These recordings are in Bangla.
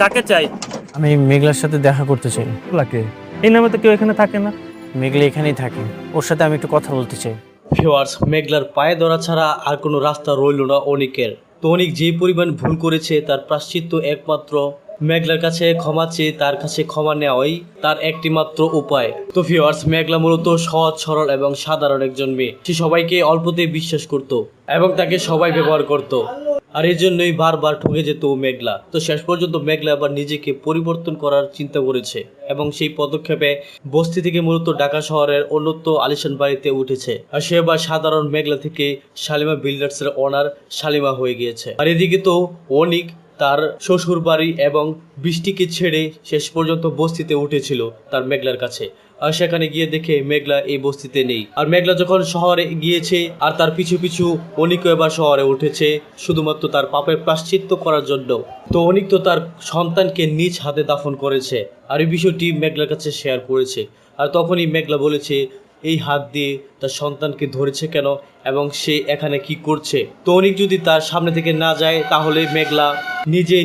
কাকে চাই? আমি মেঘলার সাথে দেখা করতে চাই। লাগে এই নামে তো কেউ এখানে থাকে না। মেঘলা এখানেই থাকে, ওর সাথে আমি একটু কথা বলতে চাই। ভিউয়ার্স, মেঘলার পায়ে ধরা ছাড়া আর কোনো রাস্তা রইল না অনিকের। তো অনিক যে পরিমাণ ভুল করেছে তার প্রায়শ্চিত্ত একমাত্র মেঘলার কাছে ক্ষমা চেয়ে তার কাছে ক্ষমা নেওয়াই তার একটি মাত্র উপায়। তো ভিউয়ার্স, মেঘলা মূলত সহজ সরল এবং সাধারণ একজন মেয়ে। সে সবাইকে অল্পতেই বিশ্বাস করত এবং তাকে সবাই ব্যবহার করত, আর এই জন্যই বারবার ঠকে যেত মেঘলা। তো শেষ পর্যন্ত মেঘলা আবার নিজেকে পরিবর্তন করার চিন্তা করেছে এবং সেই পদক্ষেপে বস্তি থেকে মূলত ঢাকা শহরের অন্যত্র আলিশান বাড়িতে উঠেছে। আর সে এবার সাধারণ মেঘলা থেকে শালিমা বিল্ডার্সের ওনার শালিমা হয়ে গিয়েছে। আর এদিকে তো অনিক তার শ্বশুর বাড়ি এবং বৃষ্টিকে ছেড়ে শেষ পর্যন্ত বস্তিতে উঠেছিল তার মেঘলার কাছে। আর সেখানে গিয়ে দেখে মেঘলা এই বস্তিতে নেই। আর মেঘলা যখন শহরে গিয়েছে আর তার পিছু পিছু অনিকও এবার শহরে উঠেছে শুধুমাত্র তার পাপের প্রায়শ্চিত্ত করার জন্য। তো অনিক তো তার সন্তানকে নিজ হাতে দাফন করেছে আর এই বিষয়টি মেঘলার কাছে শেয়ার করেছে। আর তখনই মেঘলা বলেছে এই হাত দিয়ে তার সন্তানকে ধরেছে কেন এবং সে এখানে কি করছে। তো অনিক যদি তার সামনে থেকে না যায় তাহলে মেঘলা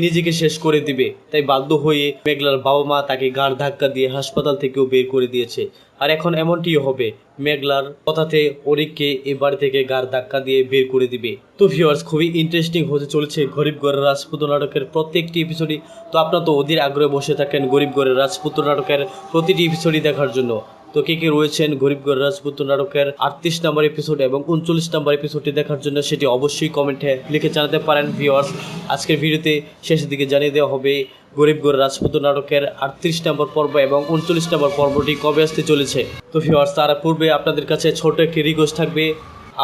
নিজেকে শেষ করে দিবে। তাই বাধ্য হয়ে মেঘলার বাবা মা তাকে ঘাড় ধাক্কা দিয়ে হাসপাতাল থেকেও বের করে দিয়েছে। আর এখন এমনটিই হবে, মেঘলার কথাতে অনিককে এই বাড়ি থেকে ঘাড় ধাক্কা দিয়ে বের করে দিবে। তো ভিউয়ার্স, খুবই ইন্টারেস্টিং হতে চলেছে গরিব ঘরের রাজপুত্র নাটকের প্রত্যেকটি এপিসোডই। তো আপনারা তো অধীর আগ্রহে বসে থাকেন গরিব ঘরের রাজপুত্র নাটকের প্রতিটি এপিসোডই দেখার জন্য। তো কে রয়েছেন গরিব ঘরের রাজপুত্র নাটকের 38 নম্বর এপিসোড এবং 39 নম্বর এপিসোডটি দেখার জন্য সেটি অবশ্যই কমেন্টে লিখে জানাতে পারেন। ভিউয়ার্স, আজকের ভিডিওতে শেষের দিকে জানিয়ে দেওয়া হবে গরিব ঘরের রাজপুত্র নাটকের 38 নম্বর পর্ব এবং 39 নম্বর পর্বটি কবে আসতে চলেছে। তো ভিউয়ার্স, তার পূর্বে আপনাদের কাছে ছোট একটি রিকোয়েস্ট থাকবে,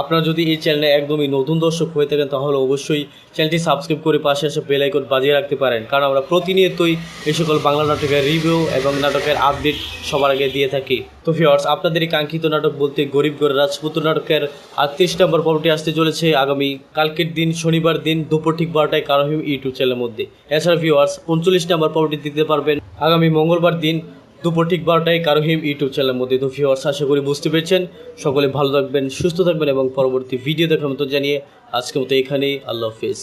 আপনারা যদি এই চ্যানেলে একদমই নতুন দর্শক হয়ে থাকেন তাহলে অবশ্যই চ্যানেলটি সাবস্ক্রাইব করে পাশে এসে বেল আইকন বাজিয়ে রাখতে পারেন, কারণ আমরা প্রতিনিয়তই এই সকল বাংলা নাটকের রিভিউ এবং নাটকের আপডেট সবার আগে দিয়ে থাকি। তো ভিউয়ার্স, আপনাদের এই কাঙ্ক্ষিত নাটক বলতে গরিব ঘরের রাজপুত্র নাটকের 38 নম্বর পর্বটি আসতে চলেছে আগামী কালকের দিন শনিবার দিন দুপুর ঠিক 12টায় কারোহিম ইউটিউব চ্যানেলের মধ্যে। এছাড়া ভিউয়ার্স, 39 নম্বর পর্বটি দিতে পারবেন আগামী মঙ্গলবার দিন দুপুর ঠিক 12টায় কারোহিম ইউটিউব চ্যানেলের মধ্যে। তো ভিউয়ার্স, আশা করি বুঝতে পেরেছেন। সকলে ভালো থাকবেন, সুস্থ থাকবেন এবং পরবর্তী ভিডিও দেখার মতো জানিয়ে আজকের মতো এখানেই আল্লাহ হাফেজ।